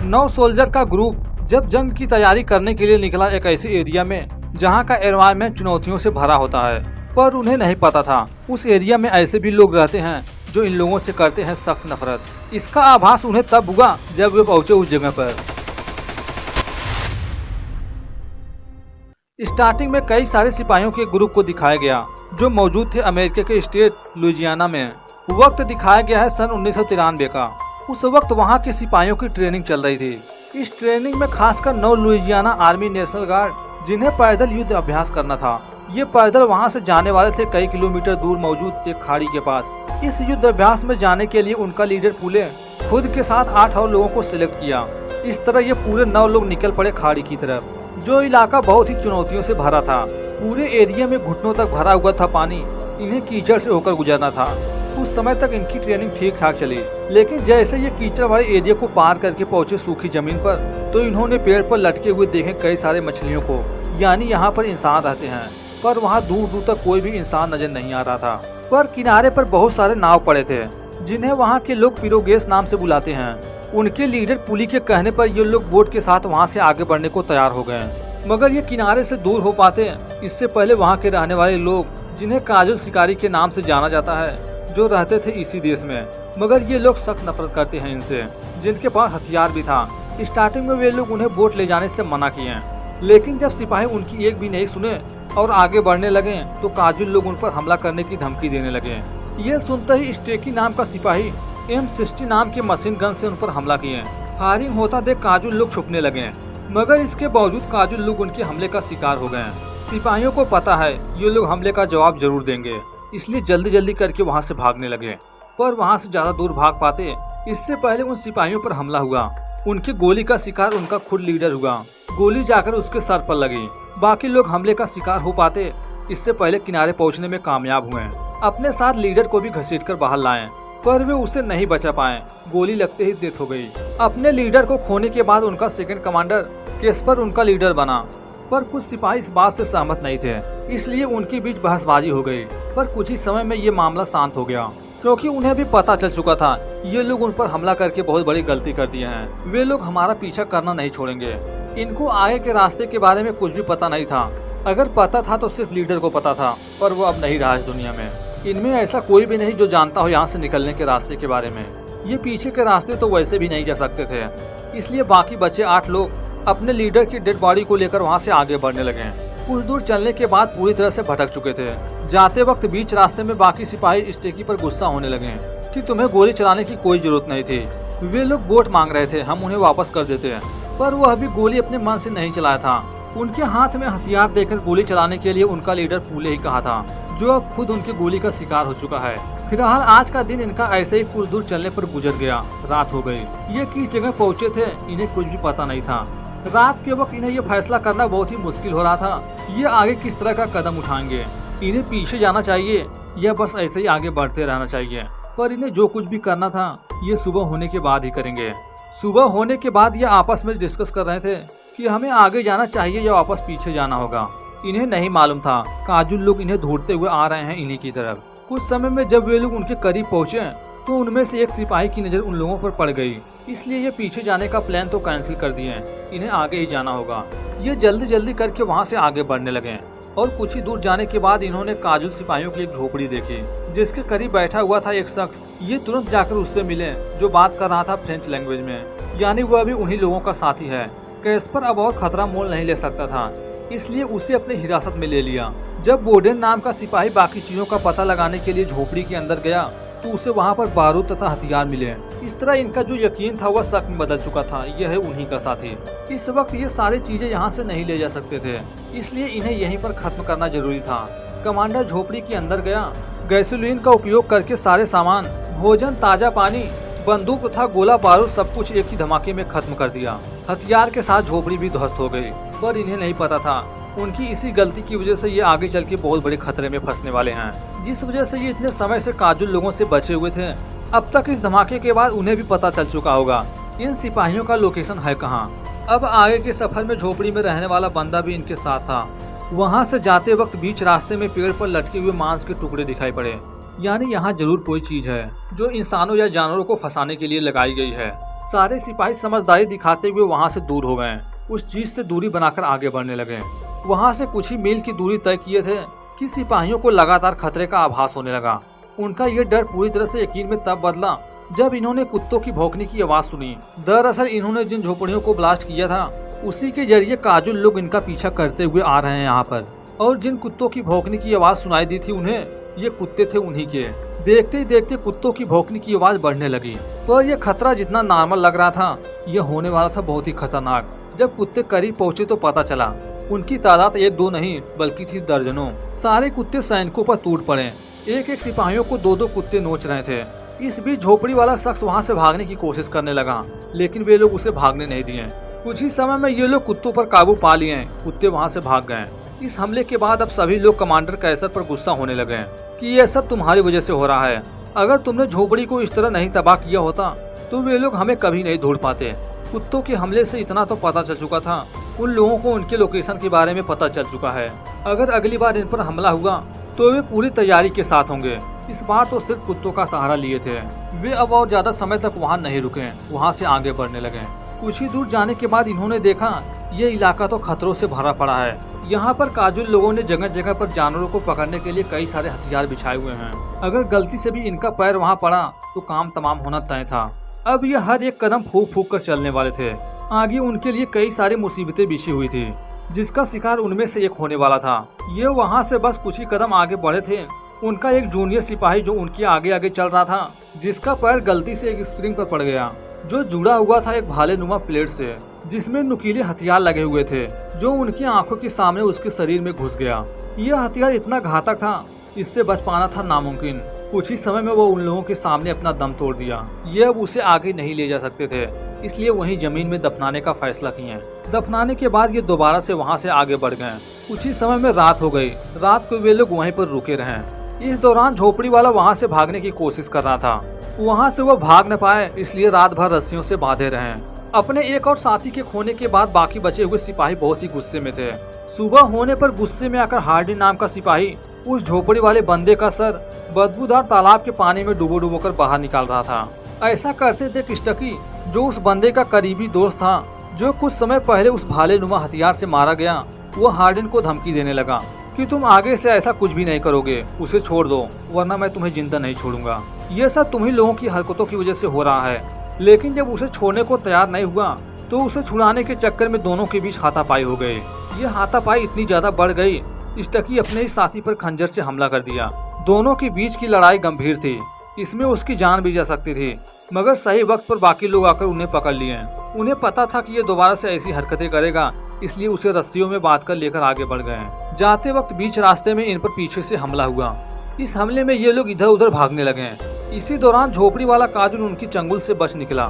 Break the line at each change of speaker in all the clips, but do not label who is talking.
9 soldier का group जब जंग की तैयारी करने के लिए निकला एक ऐसे एरिया में जहां का एनवायरनमेंट चुनौतियों से भरा होता है, पर उन्हें नहीं पता था उस एरिया में ऐसे भी लोग रहते हैं जो इन लोगों से करते हैं सख्त नफरत। इसका आभास उन्हें तब हुआ जब वे पहुंचे उस जगह पर। स्टार्टिंग में कई सारे सिपाहियों के ग्रुप को दिखाया गया जो मौजूद थे अमेरिका के स्टेट लुइजियाना में। वक्त दिखाया गया है सन 1993 का। उस वक्त वहां के सिपाहियों की ट्रेनिंग चल रही थी। इस ट्रेनिंग में खासकर 9 लुइजियाना आर्मी नेशनल गार्ड जिन्हें पैदल युद्ध अभ्यास करना था, ये पैदल वहां से जाने वाले थे कई किलोमीटर दूर मौजूद एक खाड़ी के पास। इस युद्ध अभ्यास में जाने के लिए उनका लीडर पुले खुद के साथ 8 और लोगों को सिलेक्ट किया। इस तरह ये पूरे 9 लोग निकल पड़े खाड़ी की तरफ। जो इलाका बहुत ही चुनौतियों से भरा था, पूरे एरिया में घुटनों तक भरा हुआ था पानी, इन्हें कीचड़ से होकर गुजरना था। उस समय तक इनकी ट्रेनिंग ठीक ठाक चली, लेकिन जैसे ये कीचड़ वाले एरिया को पार करके पहुंचे सूखी जमीन पर, तो इन्होंने पेड़ पर लटके हुए देखे कई सारे मछलियों को। यानी यहाँ पर इंसान रहते हैं, पर वहाँ दूर दूर तक कोई भी इंसान नजर नहीं आ रहा था। पर किनारे पर बहुत सारे नाव पड़े थे जिन्हें वहाँ के लोग पिरोगेस नाम से बुलाते हैं। उनके लीडर पुली के कहने पर ये लोग बोट के साथ वहाँ से आगे बढ़ने को तैयार हो गए, मगर ये किनारे से दूर हो पाते इससे पहले वहाँ के रहने वाले लोग, जिन्हें काजुल शिकारी के नाम से जाना जाता है, जो रहते थे इसी देश में, मगर ये लोग सख्त नफरत करते हैं इनसे, जिनके पास हथियार भी था। स्टार्टिंग में वे लोग उन्हें बोट ले जाने से मना किए, लेकिन जब सिपाही उनकी एक भी नहीं सुने और आगे बढ़ने लगे तो काजुल लोग उन पर हमला करने की धमकी देने लगे। ये सुनते ही स्टेकी नाम का सिपाही M60 नाम के मशीन गन से उन पर हमला किए। फायरिंग होता देख काजुल लोग छुपने लगे, मगर इसके बावजूद काजुल लोग उनके हमले का शिकार हो गए। सिपाहियों को पता है ये लोग हमले का जवाब जरूर देंगे, इसलिए जल्दी जल्दी करके वहां से भागने लगे। पर वहां से ज्यादा दूर भाग पाते इससे पहले उन सिपाहियों पर हमला हुआ। उनकी गोली का शिकार उनका खुद लीडर हुआ। गोली जाकर उसके सर पर लगी। बाकी लोग हमले का शिकार हो पाते इससे पहले किनारे पहुंचने में कामयाब हुए। अपने साथ लीडर को भी घसीटकर बाहर लाए, पर वे उसे नहीं बचा पाए। गोली लगते ही डेथ हो गई। अपने लीडर को खोने के बाद उनका सेकंड कमांडर केस्पर उनका लीडर बना, पर कुछ सिपाही इस बात से सहमत नहीं थे, इसलिए उनके बीच बहसबाजी हो गई। पर कुछ ही समय में ये मामला शांत हो गया, क्योंकि उन्हें भी पता चल चुका था ये लोग उन पर हमला करके बहुत बड़ी गलती कर दिए हैं। वे लोग हमारा पीछा करना नहीं छोड़ेंगे। इनको आगे के रास्ते के बारे में कुछ भी पता नहीं था। अगर पता था तो सिर्फ लीडर को पता था, पर वो अब नहीं रहा इस दुनिया में। इनमें ऐसा कोई भी नहीं जो जानता हो यहाँ से निकलने के रास्ते के बारे में। ये पीछे के रास्ते तो वैसे भी नहीं जा सकते थे, इसलिए बाकी बचे 8 लोग अपने लीडर की डेड बॉडी को लेकर वहाँ से आगे बढ़ने लगे। कुछ दूर चलने के बाद पूरी तरह से भटक चुके थे। जाते वक्त बीच रास्ते में बाकी सिपाही स्टेकी पर गुस्सा होने लगे कि तुम्हें गोली चलाने की कोई जरूरत नहीं थी। वे लोग बोट मांग रहे थे, हम उन्हें वापस कर देते, पर वह अभी गोली अपने मन से नहीं चलाया था। उनके हाथ में हथियार देकर गोली चलाने के लिए उनका लीडर पुले ही कहा था, जो अब खुद उनकी गोली का शिकार हो चुका है। फिलहाल आज का दिन इनका ऐसे ही कुछ दूर चलने पर गुजर गया। रात हो गई। ये किस जगह पहुँचे थे इन्हें कुछ भी पता नहीं था। रात के वक्त इन्हें ये फैसला करना बहुत ही मुश्किल हो रहा था ये आगे किस तरह का कदम उठाएंगे। इन्हें पीछे जाना चाहिए या बस ऐसे ही आगे बढ़ते रहना चाहिए। पर इन्हें जो कुछ भी करना था ये सुबह होने के बाद ही करेंगे। सुबह होने के बाद ये आपस में डिस्कस कर रहे थे कि हमें आगे जाना चाहिए या वापस पीछे जाना होगा। इन्हें नहीं मालूम था काजुल लोग इन्हें ढूंढते हुए आ रहे हैं इन्हीं की तरफ। कुछ समय में जब वे लोग उनके करीब पहुँचे तो उनमें से एक सिपाही की नज़र उन लोगों पर पड़ गई, इसलिए ये पीछे जाने का प्लान तो कैंसिल कर दिए। इन्हें आगे ही जाना होगा। ये जल्दी जल्दी करके वहाँ से आगे बढ़ने लगे और कुछ ही दूर जाने के बाद इन्होंने काजुल सिपाहियों की एक झोपड़ी देखी जिसके करीब बैठा हुआ था एक शख्स। ये तुरंत जाकर उससे मिले जो बात कर रहा था फ्रेंच लैंग्वेज में, यानी वह भी उन्हीं लोगों का साथी है। कैस्पर अब और खतरा मोल नहीं ले सकता था, इसलिए उसे अपने हिरासत में ले लिया। जब बोडेन नाम का सिपाही बाकी चीजों का पता लगाने के लिए झोपड़ी के अंदर गया तो उसे वहाँ पर बारूद तथा हथियार मिले। इस तरह इनका जो यकीन था वह शक में बदल चुका था, यह है उन्हीं का साथी। इस वक्त ये सारी चीजें यहाँ से नहीं ले जा सकते थे, इसलिए इन्हें यहीं पर खत्म करना जरूरी था। कमांडर झोपड़ी के अंदर गया, गैसोलीन का उपयोग करके सारे सामान, भोजन, ताजा पानी, बंदूक तथा गोला बारूद सब कुछ एक ही धमाके में खत्म कर दिया। हथियार के साथ झोपड़ी भी ध्वस्त हो गई, पर इन्हें नहीं पता था उनकी इसी गलती की वजह से ये आगे चल के बहुत बड़े खतरे में फंसने वाले हैं, जिस वजह से ये इतने समय से काजुल लोगों से बचे हुए थे। अब तक इस धमाके के बाद उन्हें भी पता चल चुका होगा इन सिपाहियों का लोकेशन है कहाँ। अब आगे के सफर में झोपड़ी में रहने वाला बंदा भी इनके साथ था। वहाँ से जाते वक्त बीच रास्ते में पेड़ पर लटके हुए मांस के टुकड़े दिखाई पड़े, यानी यहाँ जरूर कोई चीज है जो इंसानों या जानवरों को फंसाने के लिए लगाई गई है। सारे सिपाही समझदारी दिखाते हुए वहाँ से दूर हो गए। उस चीज से दूरी बनाकर आगे बढ़ने लगे। वहाँ से कुछ ही मील की दूरी तय किए थे कि सिपाहियों को लगातार खतरे का आभास होने लगा। उनका ये डर पूरी तरह से यकीन में तब बदला जब इन्होंने कुत्तों की भौंकने की आवाज सुनी। दरअसल इन्होंने जिन झोपड़ियों को ब्लास्ट किया था उसी के जरिए काजुल लोग इनका पीछा करते हुए आ रहे हैं यहाँ पर। और जिन कुत्तों की भौंकने की आवाज सुनाई दी थी उन्हें, ये कुत्ते थे उन्हीं के। देखते ही देखते कुत्तों की भौंकने की आवाज बढ़ने लगी। पर यह खतरा जितना नॉर्मल लग रहा था, यह होने वाला था बहुत ही खतरनाक। जब कुत्ते करीब पहुँचे तो पता चला उनकी तादाद 1-2 नहीं बल्कि थी दर्जनों। सारे कुत्ते सैनिकों पर टूट पड़े। एक एक सिपाहियों को 2-2 कुत्ते नोच रहे थे। इस बीच झोपड़ी वाला शख्स वहाँ से भागने की कोशिश करने लगा, लेकिन वे लोग उसे भागने नहीं दिए। कुछ ही समय में ये लोग कुत्तों पर काबू पा लिए। कुत्ते वहाँ से भाग गए। इस हमले के बाद अब सभी लोग कमांडर कैसर पर गुस्सा होने लगे कि यह सब तुम्हारी वजह से हो रहा है। अगर तुमने झोपड़ी को इस तरह नहीं तबाह किया होता तो वे लोग हमें कभी नहीं ढूंढ पाते। कुत्तों के हमले से इतना तो पता चल चुका था, उन लोगों को उनके लोकेशन के बारे में पता चल चुका है। अगर अगली बार इन पर हमला हुआ तो वे पूरी तैयारी के साथ होंगे। इस बार तो सिर्फ कुत्तों का सहारा लिए थे। वे अब और ज्यादा समय तक वहाँ नहीं रुके, वहाँ से आगे बढ़ने लगे। कुछ ही दूर जाने के बाद इन्होंने देखा ये इलाका तो खतरों से भरा पड़ा है। यहाँ पर काजुल लोगों ने जगह जगह पर जानवरों को पकड़ने के लिए कई सारे हथियार बिछाए हुए हैं। अगर गलती से भी इनका पैर वहाँ पड़ा तो काम तमाम होना तय था। अब ये हर एक कदम फूक फूक कर चलने वाले थे। आगे उनके लिए कई सारी मुसीबतें बिछी हुई थी, जिसका शिकार उनमें से एक होने वाला था। ये वहाँ से बस कुछ ही कदम आगे बढ़े थे, उनका एक जूनियर सिपाही जो उनके आगे आगे चल रहा था, जिसका पैर गलती से एक स्प्रिंग पर पड़ गया, जो जुड़ा हुआ था एक भाले नुमा प्लेट से, जिसमें नुकीले हथियार लगे हुए थे, जो उनकी आंखों के सामने उसके शरीर में घुस गया। यह हथियार इतना घातक था, इससे बच पाना था नामुमकिन। कुछ ही समय में वो उन लोगों के सामने अपना दम तोड़ दिया। ये अब उसे आगे नहीं ले जा सकते थे, इसलिए वहीं जमीन में दफनाने का फैसला किए। दफनाने के बाद ये दोबारा से वहाँ से आगे बढ़ गए। कुछ ही समय में रात हो गई। रात को वे लोग वहीं पर रुके रहे। इस दौरान झोपड़ी वाला वहाँ से भागने की कोशिश कर रहा था। वहाँ से वो भाग न पाए, इसलिए रात भर रस्सियों से बांधे रहे। अपने एक और साथी के खोने के बाद बाकी बचे हुए सिपाही बहुत ही गुस्से में थे। सुबह होने पर गुस्से में आकर हार्डी नाम का सिपाही उस झोपड़ी वाले बंदे का सर बदबूदार तालाब के पानी में डूबो कर बाहर निकाल रहा था। ऐसा करते देख स्टकी, जो उस बंदे का करीबी दोस्त था, जो कुछ समय पहले उस भाले नुमा हथियार से मारा गया, वो हार्डिन को धमकी देने लगा कि तुम आगे से ऐसा कुछ भी नहीं करोगे, उसे छोड़ दो वरना मैं तुम्हें जिंदा नहीं छोड़ूंगा। ये सब तुम्ही लोगों की हरकतों की वजह से हो रहा है। लेकिन जब उसे छोड़ने को तैयार नहीं हुआ तो उसे छुड़ाने के चक्कर में दोनों के बीच हाथापाई हो गई। ये हाथापाई इतनी ज्यादा बढ़ गई, स्टकी अपने ही साथी पर खंजर से हमला कर दिया। दोनों के बीच की लड़ाई गंभीर थी, इसमें उसकी जान भी जा सकती थी, मगर सही वक्त पर बाकी लोग आकर उन्हें पकड़ लिए। उन्हें पता था कि ये दोबारा से ऐसी हरकतें करेगा, इसलिए उसे रस्सियों में बांधकर लेकर आगे बढ़ गए। जाते वक्त बीच रास्ते में इन पर पीछे से हमला हुआ। इस हमले में ये लोग इधर उधर भागने लगे। इसी दौरान झोपड़ी वाला काजुल उनकी चंगुल से बच निकला।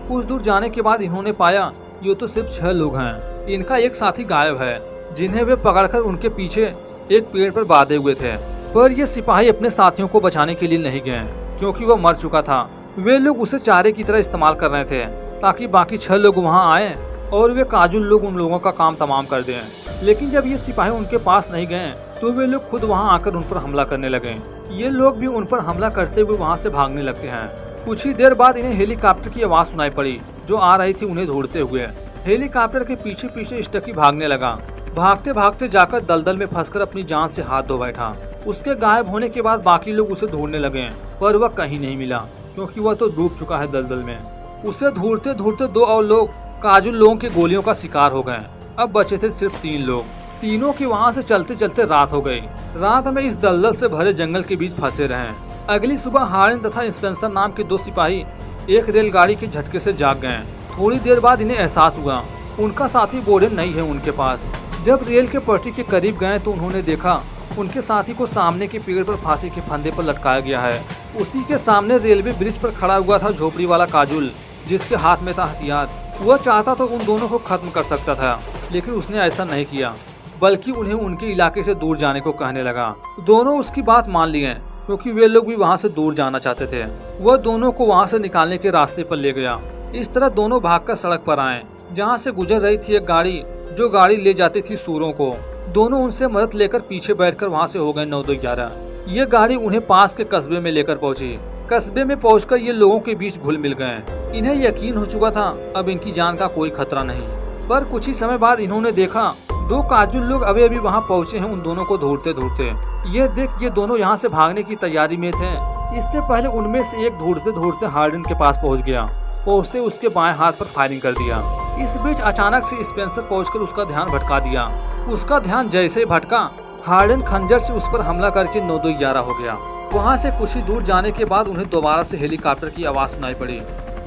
कुछ दूर जाने के बाद इन्होंने पाया ये तो सिर्फ 6 लोग हैं। इनका एक साथी गायब है, जिन्हें वे पकड़कर उनके पीछे एक पेड़ पर बांधे हुए थे। पर ये सिपाही अपने साथियों को बचाने के लिए नहीं गए, क्योंकि वह मर चुका था। वे लोग उसे चारे की तरह इस्तेमाल कर रहे थे, ताकि बाकी 6 लोग वहाँ आए और वे काजुल लोग उन लोगों का काम तमाम कर दें। लेकिन जब ये सिपाही उनके पास नहीं गए तो वे लोग खुद वहाँ आकर उन पर हमला करने लगे। ये लोग भी उन पर हमला करते हुए वहाँ से भागने लगते हैं। कुछ ही देर बाद इन्हें हेलीकॉप्टर की आवाज सुनाई पड़ी, जो आ रही थी उन्हें ढूंढते हुए। हेलीकॉप्टर के पीछे पीछे स्टकी भागने लगा। भागते भागते जाकर दलदल में फंसकर अपनी जान से हाथ धो बैठा। उसके गायब होने के बाद बाकी लोग उसे ढूंढने लगे, पर वह कहीं नहीं मिला, क्योंकि वह तो डूब चुका है दलदल में। उसे ढूंढते ढूंढते 2 और लोग काजुल लोगों की गोलियों का शिकार हो गए। अब बचे थे सिर्फ 3 लोग। तीनों की वहाँ से चलते चलते रात हो गई। रात में इस दलदल से भरे जंगल के बीच फंसे रहे। अगली सुबह हार्डिन तथा स्पेंसर नाम के 2 सिपाही एक रेलगाड़ी के झटके से जाग गए। थोड़ी देर बाद इन्हें एहसास हुआ उनका साथी बोर्डन नहीं है उनके पास। जब रेल के पटरी के करीब गए तो उन्होंने देखा उनके साथी को सामने के पेड़ पर फांसी के फंदे पर लटकाया गया है। उसी के सामने रेलवे ब्रिज पर खड़ा हुआ था झोपड़ी वाला काजुल, जिसके हाथ में था हथियार। वह चाहता तो उन दोनों को खत्म कर सकता था, लेकिन उसने ऐसा नहीं किया, बल्कि उन्हें उनके इलाके से दूर जाने को कहने लगा। दोनों उसकी बात मान लिए, क्योंकि वे लोग भी वहाँ से दूर जाना चाहते थे। वह दोनों को वहाँ से निकालने के रास्ते पर ले गया। इस तरह दोनों भागकर सड़क पर आए, जहाँ से गुजर रही थी एक गाड़ी, जो गाड़ी ले जाती थी सूरों को। दोनों उनसे मदद लेकर पीछे बैठकर वहाँ से हो गए 9-2-11। ये गाड़ी उन्हें पास के कस्बे में लेकर पहुंची। कस्बे में पहुंचकर ये लोगों के बीच घुल मिल गए। इन्हें यकीन हो चुका था अब इनकी जान का कोई खतरा नहीं। पर कुछ ही समय बाद इन्होंने देखा 2 काजुल लोग अभी वहां पहुंचे हैं उन दोनों को ढूंढते ढूंढते। ये देख ये दोनों यहाँ से भागने की तैयारी में थे। इससे पहले उनमें से एक ढूंढते ढूंढते हार्डन के पास पहुंच गया। पहुंचते उसके बाएं हाथ पर फायरिंग कर दिया। इस बीच अचानक से स्पेंसर पहुंचकर उसका ध्यान भटका दिया। उसका ध्यान जैसे ही भटका, हार्डन खंजर से उस पर हमला करके 9-2-11 हो गया। वहां से कुछ ही दूर जाने के बाद उन्हें दोबारा से हेलीकॉप्टर की आवाज सुनाई पड़ी।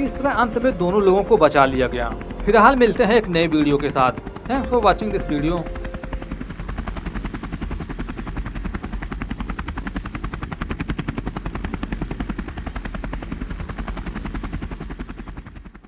इस तरह अंत में दोनों लोगों को बचा लिया गया। फिलहाल मिलते हैं एक नए वीडियो के साथ। Thanks for watching this video.